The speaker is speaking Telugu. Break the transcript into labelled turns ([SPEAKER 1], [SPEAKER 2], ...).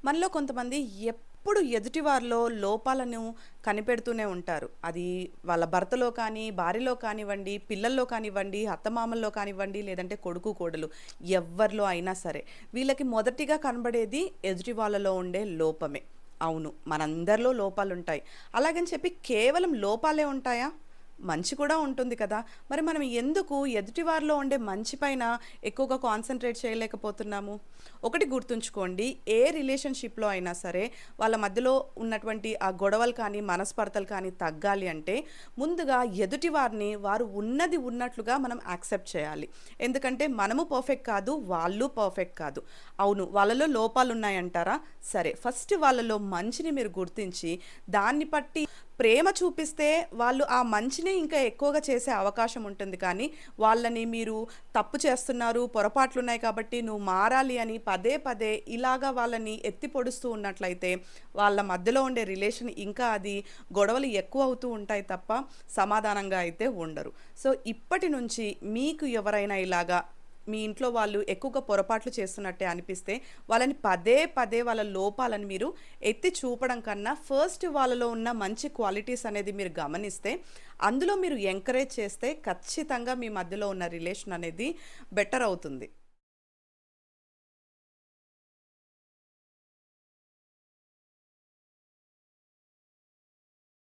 [SPEAKER 1] మనలో కొంతమంది ఎప్పుడు ఎదుటివారిలో లోపాలను కనిపెడుతూనే ఉంటారు. అది వాళ్ళ భర్తలో కానీ, భార్యలో కానివ్వండి, పిల్లల్లో కానివ్వండి, అత్తమామల్లో కానివ్వండి, లేదంటే కొడుకు, కోడలు ఎవ్వరిలో అయినా సరే. వీళ్ళకి మొదటిగా కనబడేది ఎదుటి వాళ్ళలో ఉండే లోపమే. అవును. మనందరిలో లోపాలుంటాయి. అలాగని చెప్పి కేవలం లోపాలే ఉంటాయా? మంచి కూడా ఉంటుంది కదా! మరి మనం ఎందుకు ఎదుటివారిలో ఉండే మంచి పైన ఎక్కువగా కాన్సంట్రేట్ చేయలేకపోతున్నాము? ఒకటి గుర్తుంచుకోండి. ఏ రిలేషన్‌షిప్‌లో అయినా సరే వాళ్ళ మధ్యలో ఉన్నటువంటి ఆ గొడవలు కానీ, మనస్పర్ధలు కానీ తగ్గాలి అంటే ముందుగా ఎదుటి వారిని వారు ఉన్నది ఉన్నట్లుగా మనం యాక్సెప్ట్ చేయాలి. ఎందుకంటే మనము పర్ఫెక్ట్ కాదు. వాళ్ళు పర్ఫెక్ట్ కాదు. అవును. వాళ్ళలో లోపాలున్నాయంటారా? సరే. ఫస్ట్ వాళ్ళలో మంచిని మీరు గుర్తించి దాన్ని బట్టి ప్రేమ చూపిస్తే వాళ్ళు ఆ మంచిని ఇంకా ఎక్కువగా చేసే అవకాశం ఉంటుంది కానీ, వాళ్ళని మీరు తప్పు చేస్తున్నారు, పొరపాట్లున్నాయి కాబట్టి నువ్వు మారాలి అని పదే పదే ఇలాగా వాళ్ళని ఎత్తి పొడుస్తూ ఉన్నట్లయితే, వాళ్ళ మధ్యలో ఉండే రిలేషన్ ఇంకా అది గొడవలు ఎక్కువ అవుతూ ఉంటాయి తప్ప సమాధానంగా అయితే ఉండరు. సో, ఇప్పటి నుంచి మీకు ఎవరైనా ఇలాగా మీ ఇంట్లో వాళ్ళు ఎక్కువగా పొరపాట్లు చేస్తున్నట్టే అనిపిస్తే, వాళ్ళని పదే పదే వాళ్ళ లోపాలను మీరు ఎత్తి చూపడం కన్నా, ఫస్ట్ వాళ్ళలో ఉన్న మంచి క్వాలిటీస్ అనేది మీరు గమనిస్తే, అందులో మీరు ఎంకరేజ్ చేస్తే ఖచ్చితంగా మీ మధ్యలో ఉన్న రిలేషన్ అనేది బెటర్ అవుతుంది.